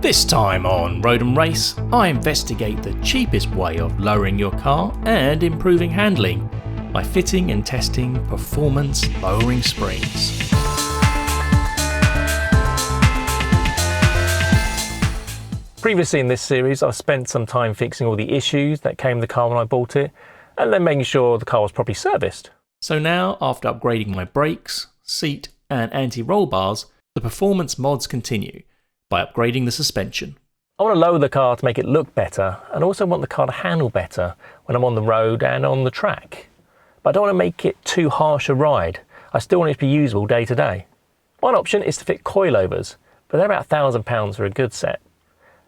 This time on Road and Race, I investigate the cheapest way of lowering your car and improving handling by fitting and testing performance lowering springs. Previously in this series, I've spent some time fixing all the issues that came with the car when I bought it, and then making sure the car was properly serviced. So now, after upgrading my brakes, seat and anti-roll bars, the performance mods continue by upgrading the suspension. I want to lower the car to make it look better, and also want the car to handle better when I'm on the road and on the track. But I don't want to make it too harsh a ride. I still want it to be usable day to day. One option is to fit coilovers, but they're about £1,000 for a good set.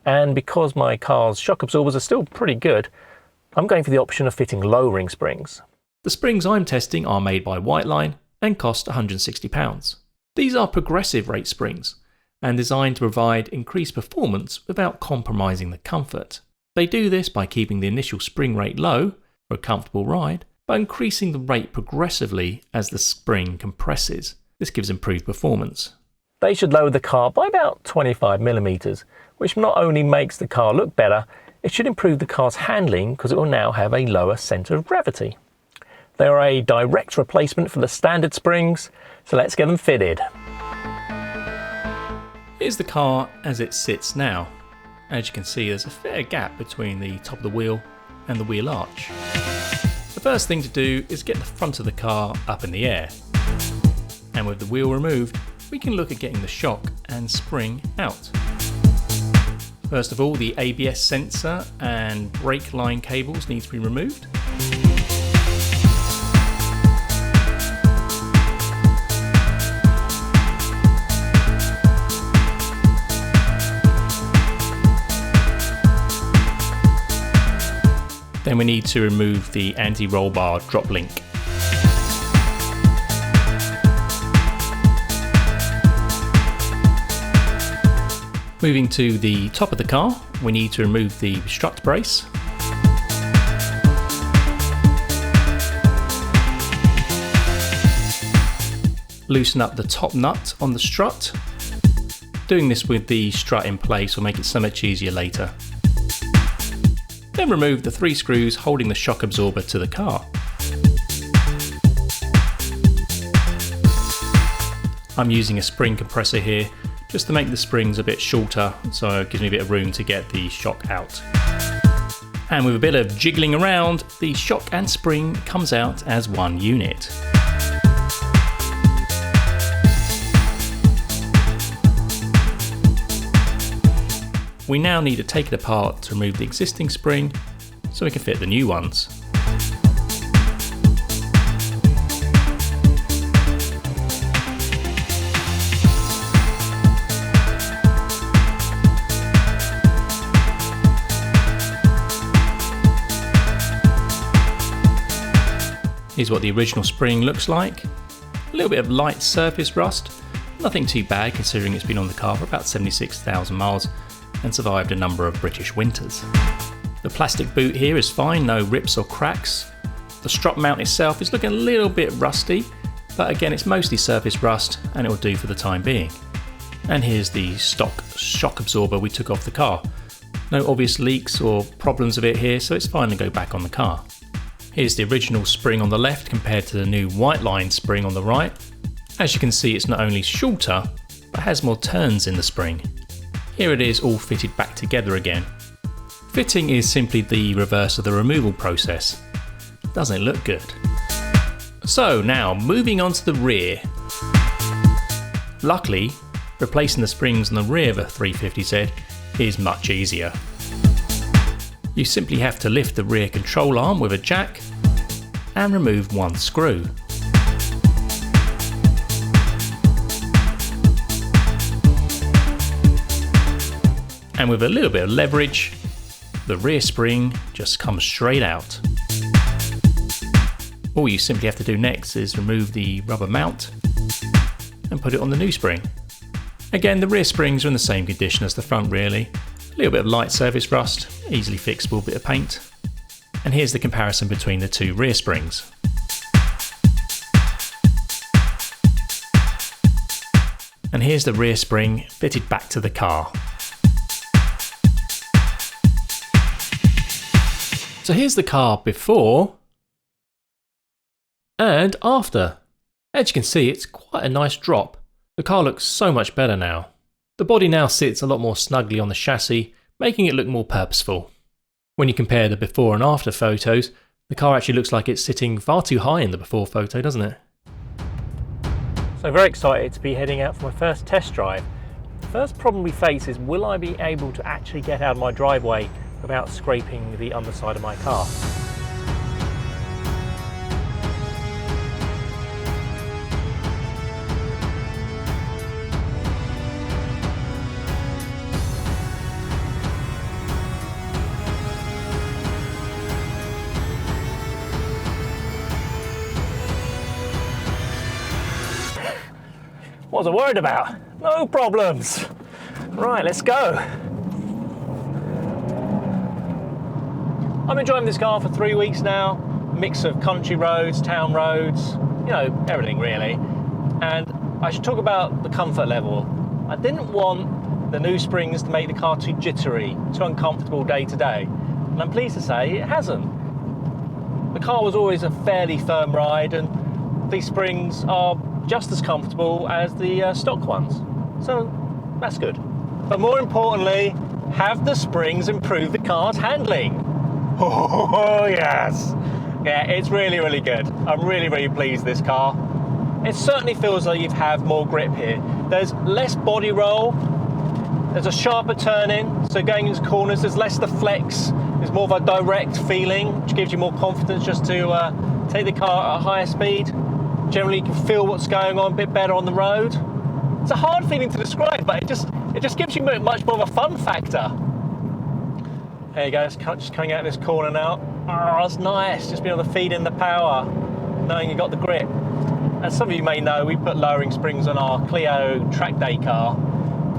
And because my car's shock absorbers are still pretty good, I'm going for the option of fitting lowering springs. The springs I'm testing are made by Whiteline and cost £160. These are progressive rate springs and designed to provide increased performance without compromising the comfort. They do this by keeping the initial spring rate low for a comfortable ride, but increasing the rate progressively as the spring compresses. This gives improved performance. They should lower the car by about 25mm, which not only makes the car look better, it should improve the car's handling because it will now have a lower centre of gravity. They are a direct replacement for the standard springs, so let's get them fitted. Here's the car as it sits now. As you can see, there's a fair gap between the top of the wheel and the wheel arch. The first thing to do is get the front of the car up in the air. And with the wheel removed, we can look at getting the shock and spring out. First of all, the ABS sensor and brake line cables need to be removed. Then we need to remove the anti-roll bar drop link. Moving to the top of the car, we need to remove the strut brace. Loosen up the top nut on the strut. Doing this with the strut in place will make it so much easier later. Then remove the 3 screws holding the shock absorber to the car. I'm using a spring compressor here just to make the springs a bit shorter, so it gives me a bit of room to get the shock out. And with a bit of jiggling around, the shock and spring comes out as one unit. We now need to take it apart to remove the existing spring so we can fit the new ones. Here's what the original spring looks like. A little bit of light surface rust, nothing too bad considering it's been on the car for about 76,000 miles and survived a number of British winters. The plastic boot here is fine, no rips or cracks. The strut mount itself is looking a little bit rusty, but again it's mostly surface rust and it will do for the time being. And here's the stock shock absorber we took off the car. No obvious leaks or problems with it here, so it's fine to go back on the car. Here's the original spring on the left compared to the new Whiteline spring on the right. As you can see, it's not only shorter, but has more turns in the spring. Here it is all fitted back together again. Fitting is simply the reverse of the removal process. Doesn't it look good? So now, moving on to the rear. Luckily, replacing the springs on the rear of a 350Z is much easier. You simply have to lift the rear control arm with a jack and remove one screw. And with a little bit of leverage, the rear spring just comes straight out. All you simply have to do next is remove the rubber mount and put it on the new spring. Again, the rear springs are in the same condition as the front really. A little bit of light surface rust, easily fixable bit of paint. And here's the comparison between the two rear springs. And here's the rear spring fitted back to the car. So here's the car before and after. As you can see, it's quite a nice drop. The car looks so much better now. The body now sits a lot more snugly on the chassis, making it look more purposeful. When you compare the before and after photos, the car actually looks like it's sitting far too high in the before photo, doesn't it? So very excited to be heading out for my first test drive. The first problem we face is, will I be able to actually get out of my driveway without scraping the underside of my car? What was I worried about? No problems. Right, let's go. I've been driving this car for 3 weeks now. Mix of country roads, town roads, you know, everything really. And I should talk about the comfort level. I didn't want the new springs to make the car too jittery, too uncomfortable day to day. And I'm pleased to say it hasn't. The car was always a fairly firm ride, and these springs are just as comfortable as the stock ones. So that's good. But more importantly, have the springs improve the car's handling? Oh yes! Yeah, it's really, really good. I'm really, really pleased with this car. It certainly feels like you have more grip here. There's less body roll, there's a sharper turn in, so going into corners there's less the flex, there's more of a direct feeling, which gives you more confidence just to take the car at a higher speed. Generally you can feel what's going on a bit better on the road. It's a hard feeling to describe, but it just gives you much more of a fun factor. There you go, it's just coming out of this corner now. Oh, that's nice, just being able to feed in the power, knowing you got the grip. As some of you may know, we put lowering springs on our Clio track day car,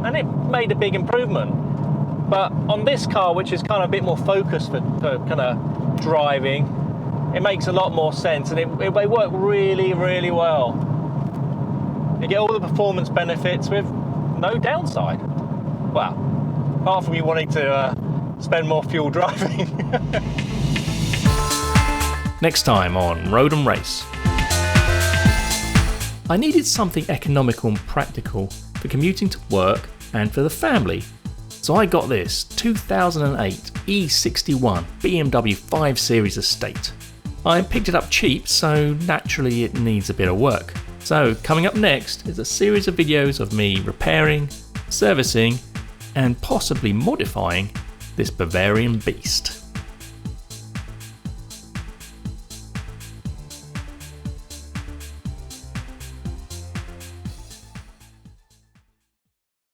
and it made a big improvement. But on this car, which is kind of a bit more focused for kind of driving, it makes a lot more sense, and they work really, really well. You get all the performance benefits with no downside. Well, apart from you wanting to spend more fuel driving. Next time on Road and Race. I needed something economical and practical for commuting to work and for the family. So I got this 2008 E61 BMW 5 Series Estate. I picked it up cheap, so naturally it needs a bit of work. So coming up next is a series of videos of me repairing, servicing and possibly modifying this Bavarian beast.